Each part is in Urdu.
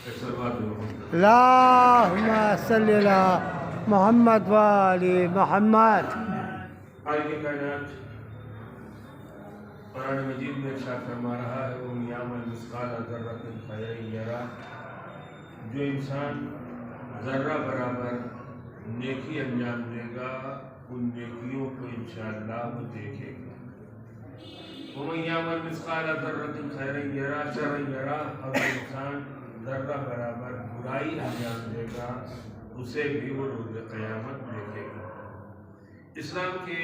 اللہم صلی علی محمد والی محمد۔ آئیے کائنات قرآن مجید میں ارشاد فرما رہا ہے وَمَن يَعْمَلْ مِثْقَالَ ذَرَّةٍ خَيْرًا يَرَهُ، جو انسان ذرہ برابر نیکی انجام دے گا ان نیکیوں کو انشاءاللہ وہ دیکھے گا۔ وَمَن يَعْمَلْ مِثْقَالَ ذَرَّةٍ خَيْرًا يَرَهُ شَرًّا يَرَهُ، اور انسان ذرہ برابر برائی انجام دے گا اسے بھی وہ روز قیامت دیکھے گا۔ اسلام کے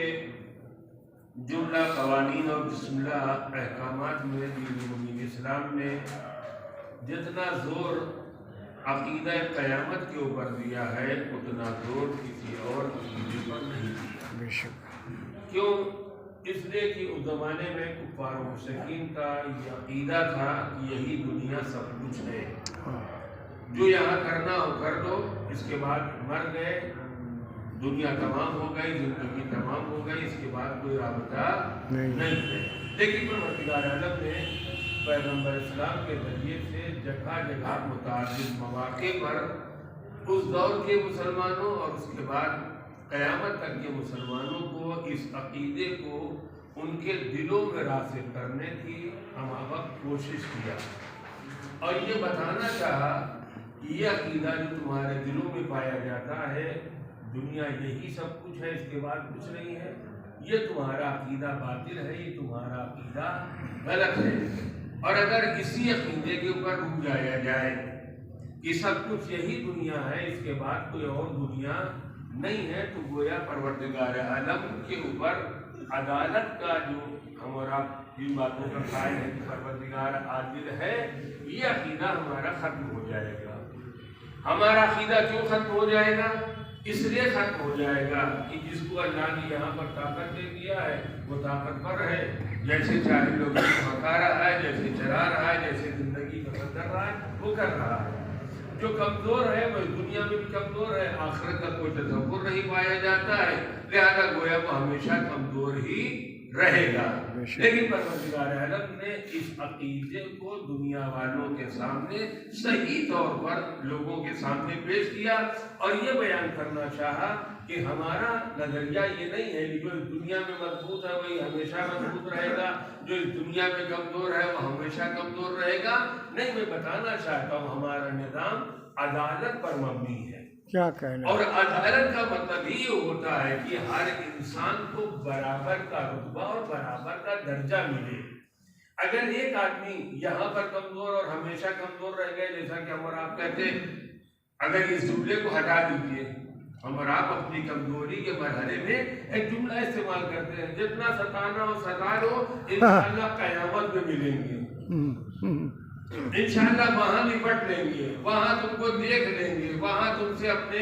جملہ قوانین اور جملہ احکامات میں دین اسلام نے جتنا زور عقیدہ قیامت کے اوپر دیا ہے اتنا زور کسی اور عقیدے پر نہیں دیا۔ کیوں؟ اس لیے کہ اس زمانے میں کفار و مشرکین کا یہ عقیدہ تھا کہ یہی دنیا سب کچھ ہے، جو یہاں کرنا ہو کر دو، اس کے بعد مر گئے، دنیا تمام ہو گئی، زندگی تمام ہو گئی، اس کے بعد کوئی رابطہ نہیں ہے۔ لیکن پروردگار عالم نے پیغمبر اسلام کے ذریعے سے جگہ جگہ متعدد مواقع پر اس دور کے مسلمانوں اور اس کے بعد قیامت تک کے مسلمانوں کو اس عقیدے کو ان کے دلوں میں راسخ کرنے کی ہم وقت کوشش کیا اور یہ بتانا چاہا کہ یہ عقیدہ جو تمہارے دلوں میں پایا جاتا ہے دنیا یہی سب کچھ ہے، اس کے بعد کچھ نہیں ہے، یہ تمہارا عقیدہ باطل ہے، یہ تمہارا عقیدہ غلط ہے۔ اور اگر اسی عقیدے کے اوپر رک جایا جائے کہ سب کچھ یہی دنیا ہے، اس کے بعد کوئی اور دنیا نہیں ہے، تو گویا پروردگار عالم کے اوپر عدالت کا جو ہم اور آپ جن باتوں کا قائل ہے کہ پروردگار عادل ہے، یہ عقیدہ ہمارا ختم ہو جائے گا۔ ہمارا عقیدہ کیوں ختم ہو جائے گا؟ اس لیے ختم ہو جائے گا کہ جس کو اللہ نے یہاں پر طاقت دے دیا ہے وہ طاقتور ہے، جیسے چاہے لوگوں کو بھگا رہا ہے، جیسے چلا رہا ہے، جیسے زندگی پسند کر رہا ہے وہ کر رہا ہے۔ جو کمزور ہے وہ دنیا میں بھی کمزور ہے، آخرت کا کوئی تصور نہیں پایا جاتا ہے، لہذا گویا وہ ہمیشہ کمزور ہی رہے گا۔ لیکن پروردگار عالم نے اس عقیدے کو دنیا والوں کے سامنے صحیح طور پر لوگوں کے سامنے پیش کیا اور یہ بیان کرنا چاہا کہ ہمارا نظریہ یہ نہیں ہے کہ جو اس دنیا میں مضبوط ہے وہی ہمیشہ مضبوط رہے گا، جو اس دنیا میں کمزور ہے وہ ہمیشہ کمزور رہے گا۔ نہیں، میں بتانا چاہتا ہوں ہمارا نظام عدالت پر مبنی ہے، کیا کہنا، اور عدالت کا مطلب یہ ہوتا ہے کہ ہر انسان کو برابر کا رتبہ اور برابر کا درجہ ملے۔ اگر ایک آدمی یہاں پر کمزور اور ہمیشہ کمزور رہ گئے، جیسا کہ ہم اور آپ کہتے ہیں، اگر اس جملے کو ہٹا دیجئے، ہم اور آپ اپنی کمزوری کے مرحلے میں ایک جملہ استعمال کرتے ہیں، جتنا ستانا ہو ستا لو، انشاءاللہ قیامت میں ملیں گے، انشاءاللہ وہاں نپٹ لیں گے، وہاں تم کو دیکھ لیں گے، وہاں تم سے اپنے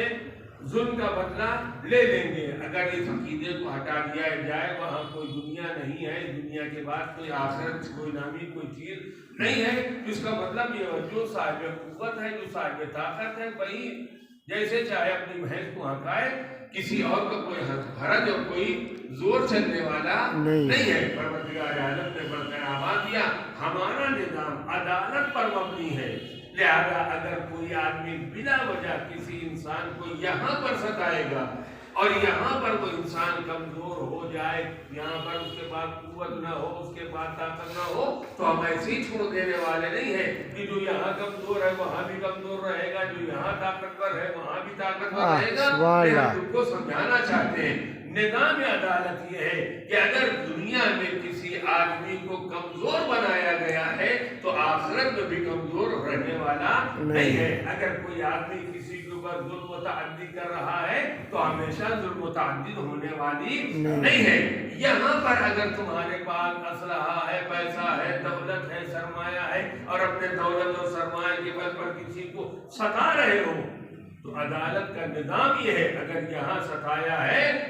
ظلم کا بدلہ لے لیں گے۔ اگر اس عقیدے کو ہٹا دیا جائے وہاں کوئی دنیا نہیں ہے، دنیا کے بعد کوئی آخرت کوئی نامی کوئی چیز نہیں ہے، اس کا مطلب یہ ہے جو صاحب قوت ہے، جو صاحب طاقت ہے، وہی جیسے چاہے اپنی بھینس کو ہنکائے، کسی اور کا کوئی حرج اور کوئی زور چلنے والا نہیں ہے۔ پروردگار عالم نے برقرار دیا ہمارا نظام عدالت پر مبنی ہے، لہذا اگر کوئی آدمی بلا وجہ کسی انسان کو یہاں پر ستائے گا اور یہاں پر وہ انسان کمزور ہو جائے، یہاں پر اس کے بعد قوت نہ ہو، اس کے بعد طاقت نہ ہو، تو ہم ایسے ہی چھوڑ دینے والے نہیں ہیں کہ جو یہاں کمزور ہے وہاں بھی کمزور رہے گا، جو یہاں طاقتور ہے وہاں بھی طاقتور رہے گا۔ ہم ان کو سمجھانا چاہتے ہیں نظام عدالت یہ ہے کہ اگر دنیا میں کسی آدمی کو کمزور بنایا گیا ہے تو آخرت میں بھی کمزور رہنے والا نہیں ہے۔ اگر کوئی آدمی کسی کے اوپر ظلم و تعدی کر رہا ہے تو ہمیشہ ظلم و تعدی ہونے والی نہیں ہے۔ یہاں پر اگر تمہارے پاس اسلحہ ہے، پیسہ ہے، دولت ہے، سرمایہ ہے اور اپنے دولت اور سرمایہ کے بل پر کسی کو ستا رہے ہو تو عدالت کا نظام یہ ہے اگر یہاں ستایا ہے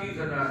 30,000,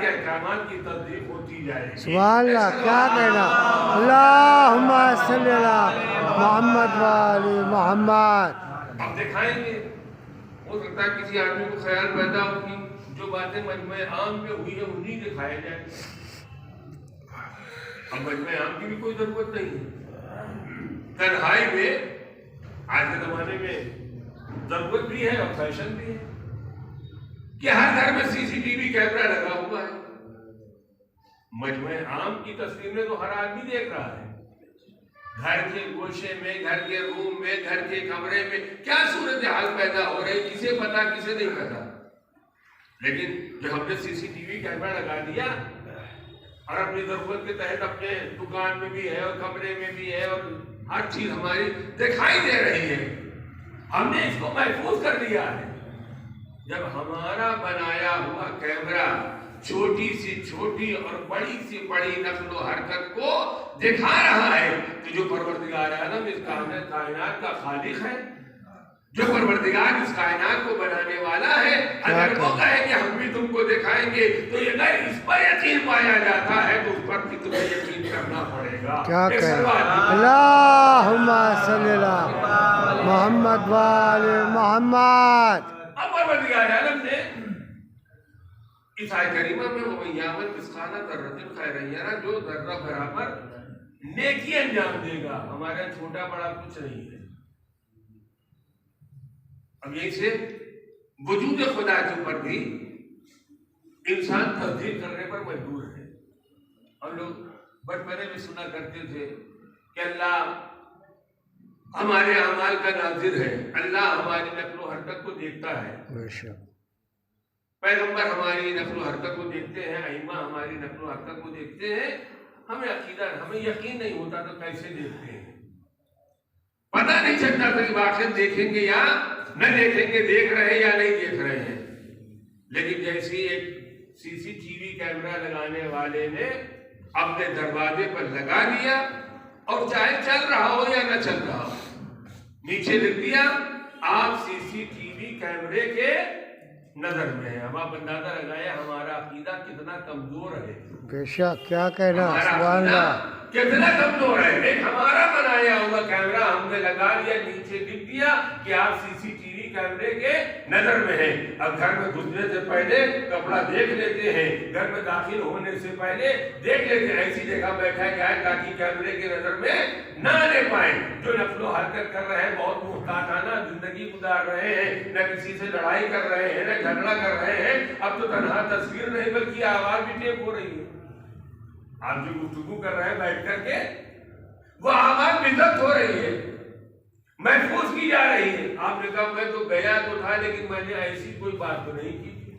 کے احکامات کی تصدیق ہوتی جائے گی۔ سبحان اللہ، کیا کہنا، اللہم صلی اللہ محمد والی محمد۔ اب دکھائیں گے، ہو سکتا ہے کسی آدمی کو خیال پیدا ہو کہ جو باتیں مجمع عام میں ہوئی ہیں انہیں دکھائے جائیں۔ اب مجمع عام کی بھی کوئی ضرورت نہیں ہے، تنہائی میں آج کے زمانے میں ضرورت بھی ہے اور فیشن بھی ہے کہ ہر گھر میں سی سی ٹی وی کیمرہ لگا ہوا ہے۔ مجمع عام کی تصویریں تو ہر آدمی دیکھ رہا ہے، گھر کے گوشے میں، گھر کے روم میں، گھر کے کمرے میں کیا صورتحال پیدا ہو رہی، کسے پتا کسے نہیں پتا۔ لیکن جو ہم نے سی سی ٹی وی کیمرہ لگا دیا اور اپنی ضرورت کے تحت اپنے دکان میں بھی ہے اور کمرے میں بھی ہے اور ہر چیز ہماری دکھائی دے رہی ہے، ہم نے اس کو محفوظ کر دیا ہے۔ جب ہمارا بنایا ہوا کیمرہ چھوٹی سی چھوٹی اور بڑی سی بڑی نقل و حرکت کو دکھا رہا ہے تو جو پروردگار عالم اس کائنات کا خالق ہے، جو پروردگار اس کائنات کو بنانے والا ہے، اگر وہ کہے کہ ہم بھی تم کو دکھائیں گے تو اگر اس پر یقین پایا جاتا ہے تو اس پر بھی تمہیں یقین کرنا پڑے گا۔ کیا کہنا، اللہم صلی اللہ محمد والی محمد۔ اب پروردگار عالم نے اس آیت کریمہ میں وَمَن یَعْمَلْ مِثْقَالَ ذَرَّةٍ خَیْرًا یَرَهُ، جو ذرہ برابر نیکی انجام دے گا، ہمارے چھوٹا بڑا کچھ نہیں ہے۔ اب یہیں سے وجود خدا کے اوپر بھی انسان تصدیق کرنے پر مجبور ہے۔ ہم لوگ بچپنے میں سنا کرتے تھے کہ اللہ ہمارے اعمال کا ناظر ہے، اللہ ہماری نقل و حرکت کو دیکھتا ہے، بے شک، پیغمبر ہماری نقل و حرکت کو دیکھتے ہیں، ائمہ ہماری نقل و حرکت کو دیکھتے ہیں۔ ہمیں عقیدہ، ہمیں یقین نہیں ہوتا تو کیسے دیکھتے ہیں، پتہ نہیں چلتا کہ واقعی دیکھیں گے یا نہ دیکھیں گے، دیکھ رہے ہیں یا نہیں دیکھ رہے ہیں۔ لیکن جیسے ایک سی سی ٹی وی کیمرہ لگانے والے نے اپنے دروازے پر لگا دیا اور چاہے چل رہا ہو یا نہ چل رہا ہو، نیچے لکھ دیا آپ سی سی ٹی وی کیمرے کے نظر میں ہے۔ اب آپ اندازہ لگائیں ہمارا عقیدہ کتنا کمزور ہے، بے شک، کیا کہنا، ہمارا سبحان عقیدہ اللہ۔ کتنا کمزور ہے۔ ایک ہمارا بنایا ہوا کیمرہ ہم نے لگا دیا، نیچے لکھ دیا کہ آپ سی سی ٹی وی کیمرے کے نظر میں ہیں۔ اب گھر میں گھسنے سے پہلے کپڑا دیکھ لیتے ہیں، گھر میں داخل ہونے سے پہلے دیکھ لیتے ہیں، ایسی جگہ بیٹھا گیا ہے تاکہ کیمرے کے نظر میں نہ آنے پائیں۔ جو نقل و حرکت کر رہے ہیں، بہت محتاطانہ زندگی گزار رہے ہیں، نہ کسی سے لڑائی کر رہے ہیں، نہ جھگڑا کر رہے ہیں، اب تو تنہا تصویر نہیں بلکہ آواز بھی ٹیپ ہو رہی ہے۔ آپ جو گفتگو کر رہے ہیں بیٹھ کر کے، وہ آواز بھی ضبط ہو رہی ہے، محفوظ کی جا رہی ہے۔ آپ نے کہا میں تو گیا تو تھا لیکن میں نے ایسی کوئی بات تو نہیں کی تھی،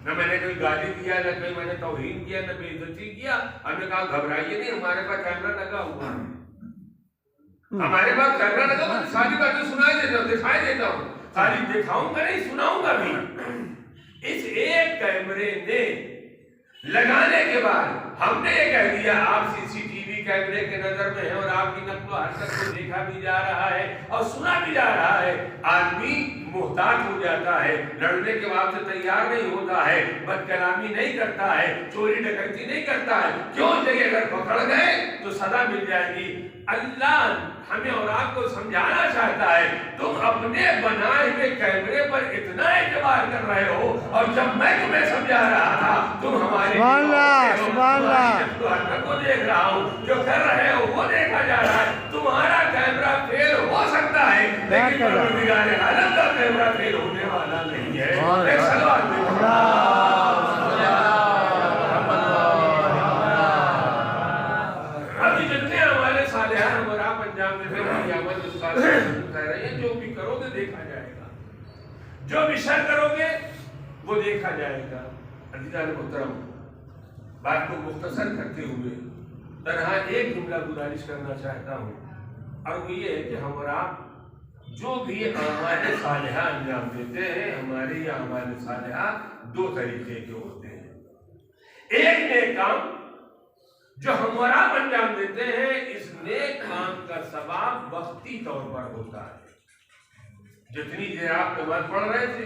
نہ میں نے کوئی گالی دیا، نہ کوئی میں نے توہین کیا، نہ بے عزتی کیا۔ ہم نے کہا گھبرائیے نہیں، ہمارے پاس کیمرہ لگا ہوا ہے، ہمارے پاس کیمرہ لگا ہوا، ساری باتیں سنائی دیتا ہوں، دکھائی دیتا ہوں، خالی دکھاؤں گا نہیں سناؤں گا بھی۔ اس ایک کیمرے نے لگانے کے بعد ہم نے یہ کہہ دیا آپ سی سی ٹی وی کیمرے کے نظر میں ہیں اور آپ کی نقل و حرکت کو دیکھا بھی جا رہا ہے اور سنا بھی جا رہا ہے۔ آدمی محتاط ہو جاتا ہے، لڑنے کے بعد سے تیار نہیں ہوتا ہے، بد کلامی نہیں کرتا ہے، چوری ڈکیتی نہیں کرتا ہے۔ کیوں؟ کہ اگر پکڑ گئے تو سزا مل جائے گی۔ اللہ ہمیں اور آپ کو سمجھانا چاہتا ہے تم اپنے بنائے ہوئے کیمرے پر اتنا اعتبار کر رہے ہو، اور جب میں تمہیں سمجھا رہا تھا تم ہمارے سبحان اللہ، سبحان اللہ، حرکت کو دیکھ رہا ہوں، جو کر رہے ہو وہ دیکھا جا رہا ہے۔ تمہارا کیمرہ فیل ہو سکتا ہے لیکن پروردگار عالم کا کیمرہ فیل ہونے والا نہیں ہے۔ ایک سلوات جو بھی کرو گے دیکھا جائے گا، جو بھی شر کرو گے وہ دیکھا جائے گا۔ عزیزان محترم، بات کو مختصر کرتے ہوئے تنہا ایک جملہ گزارش کرنا چاہتا ہوں، اور وہ یہ ہے کہ ہم اور آپ جو بھی اعمال صالحہ انجام دیتے ہیں، ہمارے یہ اعمال صالحہ دو طریقے کے ہوتے ہیں۔ ایک نیک کام جو ہم اور آپ انجام دیتے ہیں، اس نیک کام کا ثواب وقتی طور پر ہوتا ہے۔ جتنی دیر آپ نماز پڑھ رہے تھے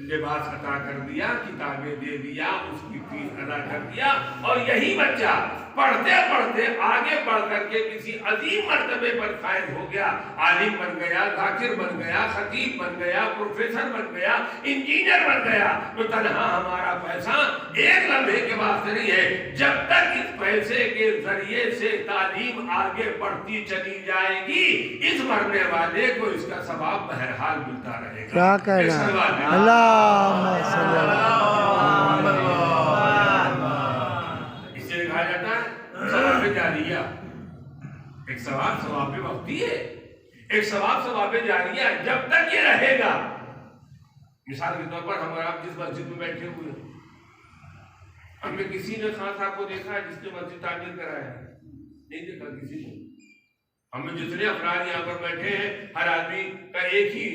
لباس عطا کر دیا، کتابیں دے دیا، اس کی فیس ادا کر دیا، اور یہی بچہ پڑھتے پڑھتے آگے بڑھ کر کے کسی عظیم مرتبے پر فائز ہو گیا، عالم بن گیا، ذاکر بن گیا، خطیب بن گیا، پروفیسر بن گیا، انجینئر بن گیا، تو تنہا ہمارا پیسہ ایک لمحے کے واسطے نہیں ہے، جب تک اس پیسے کے ذریعے سے تعلیم آگے بڑھتی چلی جائے گی، اس مرنے والے کو اس کا ثواب بہرحال ملتا رہے گا۔ کیا کہنا ہے؟ اللہم صلی اللہ کہا جاتا ہے ثواب جاریہ، ایک ثواب وقتی ہے، ایک ثواب جاریہ جب تک یہ رہے گا۔ مثال کے طور پر ہم اور آپ جس مسجد میں بیٹھے ہوئے ہیں، ہم میں کسی نے خان صاحب کو دیکھا ہے جس نے مسجد تعمیر کرایا ہے؟ نہیں دیکھا کسی نے۔ ہم میں جتنے افراد یہاں پر بیٹھے ہیں، ہر آدمی کا ایک ہی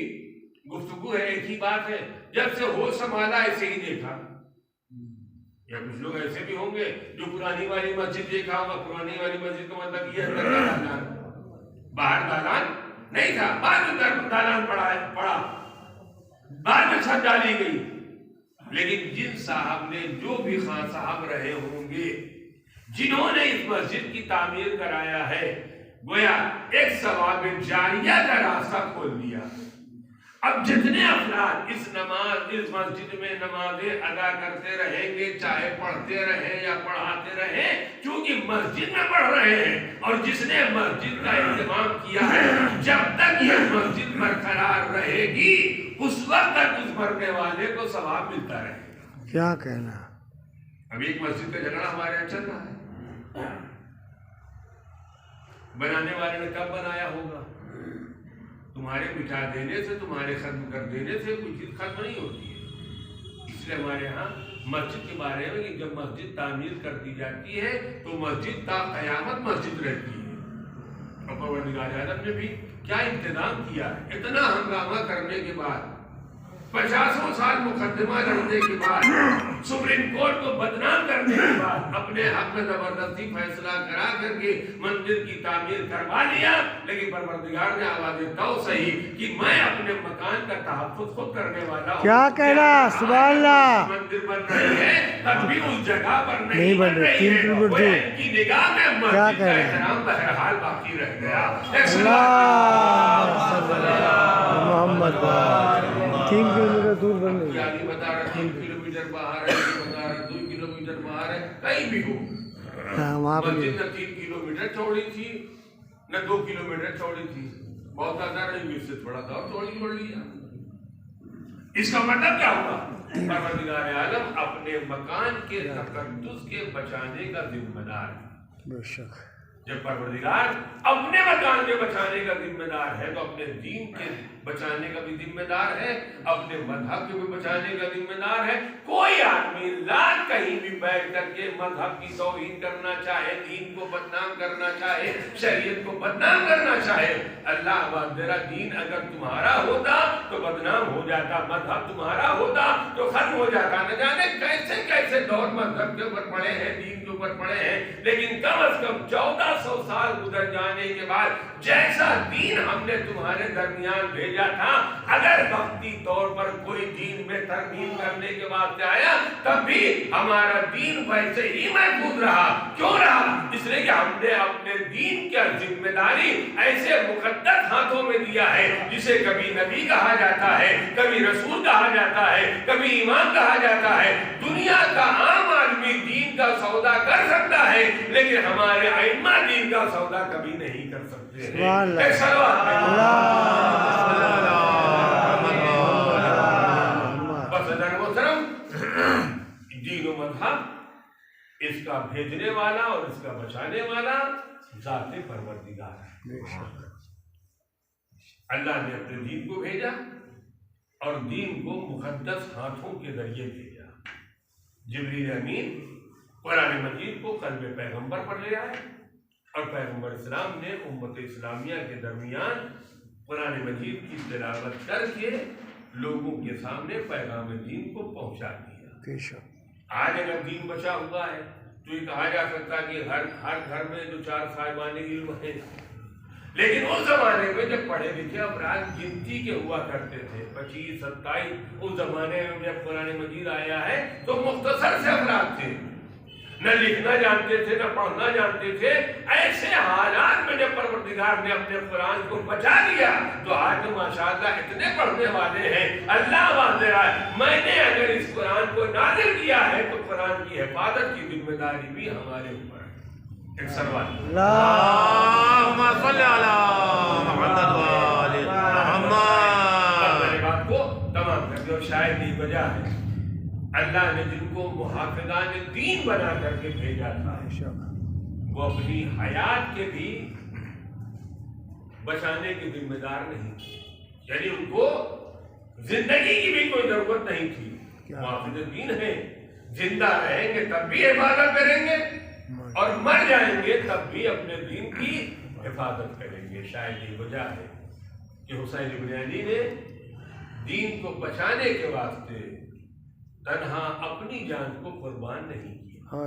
گفتگو ہے، ایک ہی بات ہے، جب سے ہوش سنبھالا ایسے ہی دیکھا۔ یا کچھ لوگ ایسے بھی ہوں گے جو پرانی والی مسجد دیکھا ہوگا، پرانی والی مسجد کا مطلب یہ اندر کا دالان، باہر دالان نہیں تھا، بعد میں دالان پڑا، بعد میں چھت ڈالی گئی۔ لیکن جن صاحب نے، جو بھی خان صاحب رہے ہوں گے، جنہوں نے اس مسجد کی تعمیر کرایا ہے، گویا ایک ثواب جاریہ کا راستہ کھول دیا۔ اب جتنے افراد اس مسجد میں نمازیں ادا کرتے رہیں گے، چاہے پڑھتے رہیں یا پڑھاتے رہیں، چونکہ مسجد میں پڑھ رہے ہیں، اور جس نے مسجد کا اہتمام کیا ہے، جب تک یہ مسجد برقرار رہے گی، اس وقت تک اس مرنے والے کو ثواب ملتا رہے گا۔ کیا کہنا؟ اب ایک مسجد کا جھگڑا ہمارے یہاں چل رہا ہے، بنانے والے نے کب بنایا ہوگا؟ تمہارے مٹا دینے سے، تمہارے ختم کر دینے سے کوئی چیز ختم نہیں ہوتی ہے۔ اس لیے ہمارے ہاں مسجد کے بارے میں کہ جب مسجد تعمیر کر دی جاتی ہے تو مسجد تا قیامت مسجد رہتی ہے۔ اور پروردگار عالم نے بھی کیا انتظام کیا ہے، اتنا ہنگامہ کرنے کے بعد، 50 سال مقدمہ لڑنے کے بعد، سپریم کورٹ کو بدنام کرنے کے بعد، اپنے حق میں زبردستی فیصلہ کرا کر کے مندر کی تعمیر کروا لیا، لیکن پروردگار نے آواز تو صحیح کہ میں اپنے مکان کا تحفظ خود کرنے والا ہوں۔ کیا کہنا؟ سبحان اللہ۔ مندر بن رہی ہے تب بھی اس جگہ پر نہیں بن رہی 3 ہے، کلو میٹر ان کی نگاہ میں مسجد کا احترام بہرحال باقی رہ گیا۔ محمد 3 کلومیٹر دور بن رہی ہے، یعنی بتا رہا 3 کلومیٹر باہر ہے، بتا رہا 2 کلومیٹر باہر ہے، کہیں بھی ہو۔ مسجد نہ 3 کلومیٹر چوڑی تھی نہ 2 کلومیٹر چوڑی تھی، بہت زیادہ نہیں، اس سے تھوڑا سا اور چوڑی کر لیا۔ اس کا مطلب کیا ہوا؟ پروردگار عالم اپنے مکان کے تقدس کے بچانے کا ذمہ دار ہے۔ بے شک جب پروردگار اپنے مکان کے بچانے کا ذمہ دار ہے تو اپنے دین کے بچانے کا بھی ذمہ دار ہے، اپنے مذہب کے بھی بچانے کا ذمہ دار ہے۔ کوئی آدمی لاکھ کہیں بھی بیٹھ کر کے مذہب کی توہین کرنا چاہے، دین کو بدنام کرنا چاہے، شریعت کو بدنام کرنا چاہے، اللہ آباد تیرا دین اگر تمہارا ہوتا تو بدنام ہو جاتا، مذہب تمہارا ہوتا تو ختم ہو جاتا۔ نہ جانے کیسے کیسے دور مذہب کے اوپر پڑے ہیں، دین کے اوپر پڑے ہیں، لیکن کم از کم 1400 سال گزر جانے کے بعد جیسا دین ہم نے تمہارے درمیان بھیجا تھا، اگر وقتی طور پر کوئی دین میں ترمیم کرنے کے واسطے آیا تب بھی ہمارا دین ویسے ہی محفوظ رہا۔ کیوں رہا؟ اس لیے کہ ہم نے اپنے دین کی ذمہ داری ایسے مقدس ہاتھوں میں دیا ہے جسے کبھی نبی کہا جاتا ہے، کبھی رسول کہا جاتا ہے، کبھی امام کہا جاتا ہے۔ دنیا کا عام آدمی دین کا سودا کر سکتا ہے، لیکن ہمارے ائمہ دین کا سودا کبھی نہیں کر سکتے ہیں۔ دین و مذہب، اس کا بھیجنے والا اور اس کا بچانے والا ذات پروردگار ہے۔ اللہ نے اپنے دین کو بھیجا اور دین کو مقدس ہاتھوں کے ذریعے بھیجا۔ جبریل امین قرآن مجید کو قلب پیغمبر پر لے آئے اور پیغمبر اسلام نے امت اسلامیہ کے درمیان قرآن مجید کی تلاوت کر کے لوگوں کے سامنے پیغام دین کو پہنچا دیا۔ آج اگر دین بچا ہوا ہے تو یہ کہا جا سکتا کہ ہر گھر میں جو 4 صاحبان علم ہیں، لیکن اس زمانے میں جب پڑھے لکھے افراد گنتی کے ہوا کرتے تھے 25 27، اس زمانے میں جب قرآن مجید آیا ہے تو مختصر سے افراد تھے، نہ لکھنا جانتے تھے نہ پڑھنا جانتے تھے۔ ایسے حالات میں جب پروردگار نے اپنے قرآن کو بچا لیا تو آج تو ماشاءاللہ اتنے پڑھنے والے ہیں۔ اللہ آواز دے رہا ہے میں نے اگر اس قرآن کو نازل کیا ہے تو قرآن کی حفاظت کی ذمہ داری بھی ہمارے اوپر ہے۔ ایک سوال، اللہم صلی علی محمد و آل محمد۔ میں نے بات کو تمام کر دیا، اور شاید یہ وجہ ہے اللہ نے جن کو محافظان دین بنا کر کے بھیجا تھا وہ اپنی حیات کے بھی بچانے کی ذمہ دار نہیں تھی، یعنی ان کو زندگی کی بھی کوئی ضرورت نہیں تھی۔ محافظ دین ہیں، زندہ رہیں گے تب بھی حفاظت کریں گے اور مر جائیں گے تب بھی اپنے دین کی حفاظت کریں گے۔ شاید یہ وجہ ہے کہ حسین ابن علی نے دین کو بچانے کے واسطے تنہا اپنی جان کو قربان نہیں کیا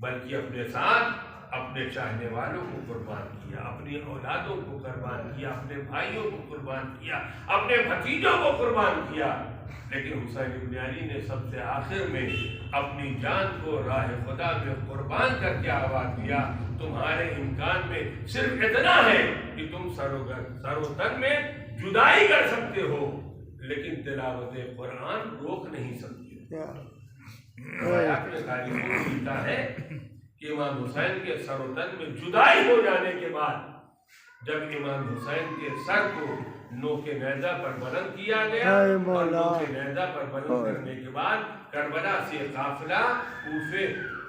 بلکہ اپنے ساتھ اپنے چاہنے والوں کو قربان کیا، اپنی اولادوں کو قربان کیا، اپنے بھائیوں کو قربان کیا، اپنے بھتیجوں کو قربان کیا۔ لیکن حسین ابن علی نے سب سے آخر میں اپنی جان کو راہ خدا میں قربان کر کے آواز دیا تمہارے امکان میں صرف اتنا ہے کہ تم سر و تن میں جدائی کر سکتے ہو لیکن تلاوت قرآن روک نہیں سکتے۔ روایات میں تاریخوں میں ملتا ہے کہ امام حسین کے سر و تن میں جدائی ہو جانے کے بعد جب امام حسین کے سر کو نوک نیزہ پر بلند کیا گیا اور نوک نیزہ پر بلند کرنے کے بعد کربلا سے قافلہ کوفے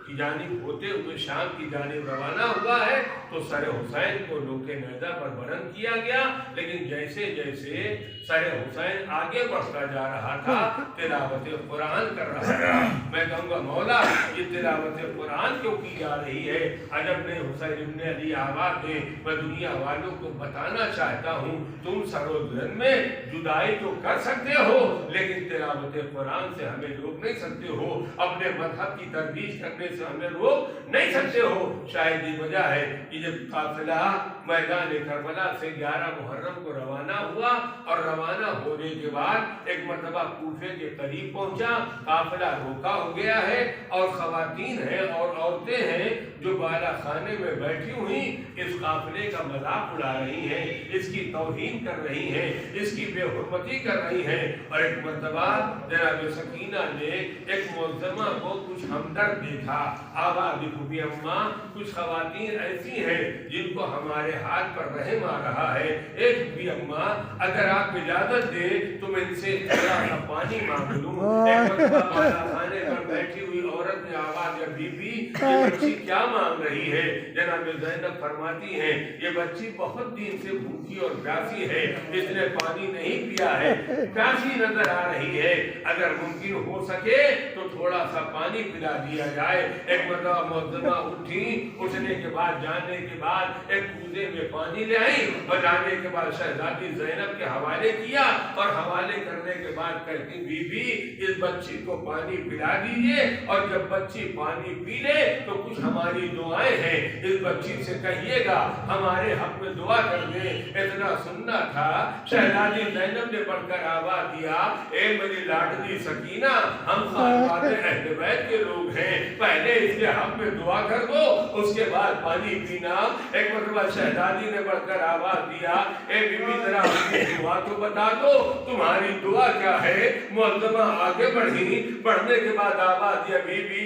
کی جانب ہوتے ہوئے شام کی جانب روانہ ہوا ہے تو سر حسین کو نوک نیزہ پر بلند کیا گیا، لیکن جیسے جیسے سر حسین آگے بڑھتا جا رہا تھا تلاوت قرآن کر رہا تھا۔ میں کہوں گا مولا یہ تلاوت قرآن کیوں کی جا رہی ہے؟ عجب نے حسین ابن علی آواز دیں میں دنیا والوں کو بتانا چاہتا ہوں تم سر و تن میں جدائی تو کر سکتے ہو لیکن تلاوت قرآن سے ہمیں روک نہیں سکتے ہو، اپنے مذہب کی ترویج کرنے سے ہمیں روک نہیں سکتے ہو۔ شاید یہ وجہ ہے کہ جب قافلہ میدان کربلا سے 11 محرم کو روانہ ہوا اور روانہ ہونے کے بعد ایک مرتبہ کوفے کے قریب پہنچا، قافلہ روکا ہو گیا ہے اور خواتین ہیں اور عورتیں ہیں جو بالا خانے میں بیٹھی ہوئی اس قافلے کا مذاق اڑا رہی ہیں، اس کی توہین کر رہی ہیں، اس کی بے حرمتی کر رہی ہیں۔ اور ایک مرتبہ جناب سکینہ نے ایک معظمہ کو کچھ ہمدرد دیکھا، آواز بھی اماں کچھ خواتین ایسی ہیں جن کو ہمارے ہاتھ پر رحم آ رہا ہے، ایک بھی اماں اگر آپ اجازت دیں تو میں ان سے تھوڑا سا پانی مانگ لوں۔ ایک مرتبہ بالا خانے پر بیٹھی ہوئی عورت نے آواز یا بی بی یہ بچی کیا مانگ رہی ہے؟ جناب زینب فرماتی ہیں یہ بچی بہت دن سے بھوکی اور پیاسی ہے، اس نے پانی نہیں پیا ہے، پیاسی نظر آ رہی ہے، اگر ممکن ہو سکے تو تھوڑا سا پانی پلا دیا جائے۔ ایک مرتبہ معظمہ اٹھی، اٹھنے کے بعد جانے کے بعد ایک کوزے میں پانی لے آئی اور جانے کے بعد شہزادی زینب کے حوالے کیا اور حوالے کرنے کے بعد کہتی بی بی اس بچی کو پانی پلا دیجئے اور جب بچی پانی پی لے تو کچھ ہماری دعائیں ہیں اس بچی سے کہیے گا ہمارے حق میں دعا کر دیں۔ اتنا سننا تھا شہزادی زینب نے بڑھ کر آواز دیا اے میری لاڈلی سکینہ ہم خانواد اہل بیت کے لوگ ہیں، پہلے اس کے حق میں دعا کر دو اس کے بعد پانی پینا۔ ایک مرتبہ شہزادی نے بڑھ کر آواز دیا اے بی بی ذرا اپنی دعا تو بتا دو تمہاری دعا کیا ہے؟ معظمہ آگے بڑھی، بڑھنے کے بعد آواز دیا بی بی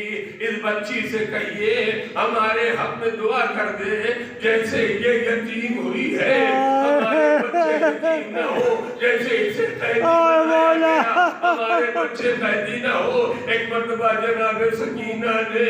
اس بچی سے کہیے ہمارے حق میں دعا کر دے جیسے یہ یتیم ہوئی ہے ہمارے بچے یتیم نہ ہو، جیسے اسے قیدی بنایا گیا ہمارے بچے قیدی نہ ہو۔ ایک مرتبہ جناب سکینہ نے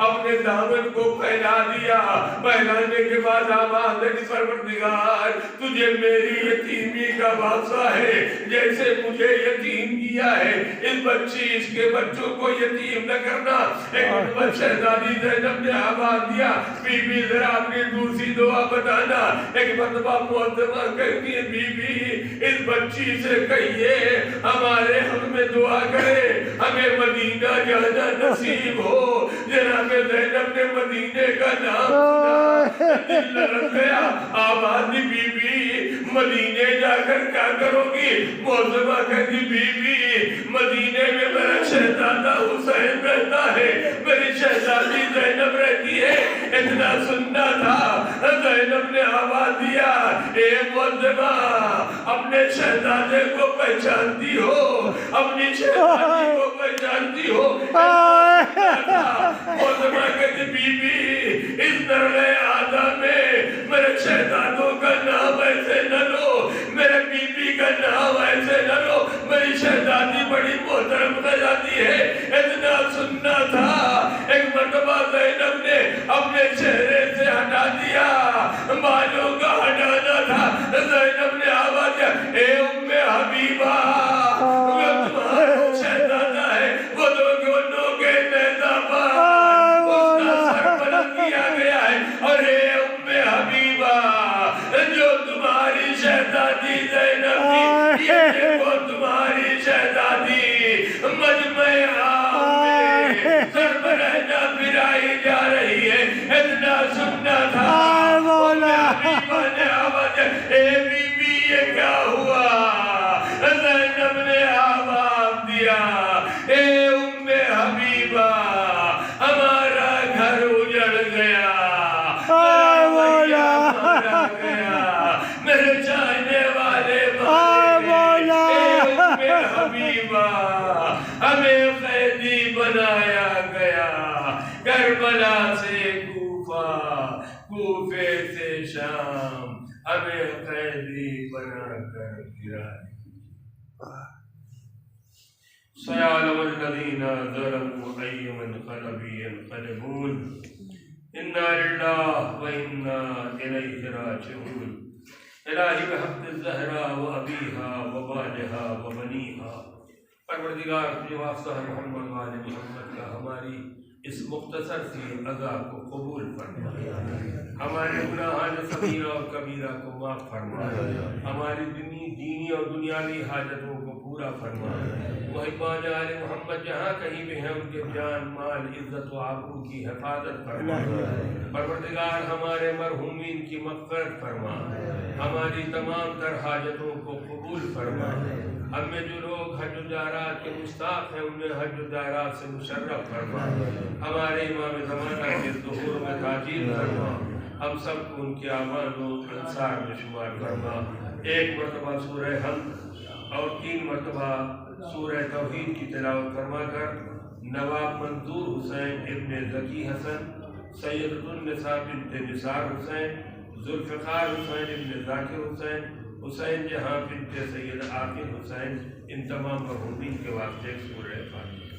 اپنے دامن کو پھیلا دیا، پھیلانے کے بعد آواز ہے پروردگار تجھے میری یتیمی کا واسطہ ہے، جیسے مجھے یتیم کی دیا ہے، اس بچی اس کے بچوں کو یتیم نہ کرنا۔ ایک مرتبہ شہزادی زینب نے آواز دیا، بی بی ذرا اپنی دوسری دعا بتانا۔ ایک مرتبہ معظمہ کہتی ہے، بی بی اس بچی سے کہیے ہمارے حق میں دعا کرے، ہمیں مدینہ جانا نصیب ہو۔ جناب زینب نے مدینے کا نام سنا، دل لرز گیا۔ آواز دی، بی بی مدینے جا کر کیا کرو گی؟ معظمہ کہتی، بی بی مدینے میں میرا شہزادہ حسین رہتا ہے، میری شہزادی زینب رہتی ہے۔ اتنا سننا تھا، زینب نے آواز دیا، اے معظمہ اپنے شہزادے کو پہچانتی ہو؟ اپنی شہزادی کو پہچانتی ہو؟ معظمہ کہتی، بی بی اس درگاہ آدھا میں میرے شہزادوں کا نام ایسے نہ لو، میرے بی بی کا نام ایسے نہ لو، میری شہزادی بڑی محترم شہزادی ہے۔ اتنا سننا تھا، ایک مرتبہ زینب نے اپنے چہرے سے ہٹا دیا، بالوں کا ہٹانا تھا۔ زینب نے آواز دیا، اے ام حبیبہ وہ تمہارا شہزادہ ہے، وہ دونوں کے نیزہ پر اس کا سر بلند کیا گیا ہے، اور اے ام حبیبہ جو تمہاری شہزادی زینب تھی، یہ دیکھو تمہاری شہزادی مجمع عام میں سربراہ پھرائی جا رہی ہے۔ اتنا سننا تھا، ام حبیبہ نے آواز دیا، اے بی بی یہ کیا ہوا؟ زینب نے آواز دیا، اے ام حبیبہ ہمارا گھر اجڑ گیا، مارا گیا، میرے چاہنے والے مارے گئے۔ اے ام حبیبہ ہمیں قیدی بنایا گیا، کربلا سے کوفہ، کوفے سے شام، ہمیں قیدی بنا کر گرایا۔ سيعلم الذين ظلموا أي منقلب ينقلبون إنا لله وإنا إليه راجعون۔ الہی بحق الزہرا و ابیہا و والہا و بنیہا، پروردگار تجھے واسطہ ہے محمد و آل محمد کا ہماری اس مختصر سی ادا کو قبول فرما، ہمارے گناہان صغیرہ اور کبیرہ کو معاف فرما، ہماری دینی اور دنیاوی حاجتوں کو پورا فرما۔ محبان آل محمد جہاں کہیں بھی ہیں ان کے جان مال عزت و آبرو کی حفاظت فرما۔ پروردگار ہمارے مرحومین کی مغفرت فرما، ہماری تمام تر حاجتوں کو قبول فرما۔ ہم میں جو لوگ حج و زیارات کے مشتاق ہیں انہیں حج و زیارات سے مشرف فرما، ہمارے امام زمانہ کے ظہور میں تاجیل فرما، ہم سب کو ان کے اعمال و انصار میں شمار فرما۔ ایک مرتبہ سورہ حمد اور 3 مرتبہ سورہ توحید کی تلاوت فرما کر نواب منظور حسین ابن ذکی حسن، سیدۃ النساء بنت نثار حسین، ذوالفقار حسین ابن ذاکر حسین، حسین جہاں بنت سید عاقل حسین، ان تمام مرحومین کے واسطے سورہ فاتحہ۔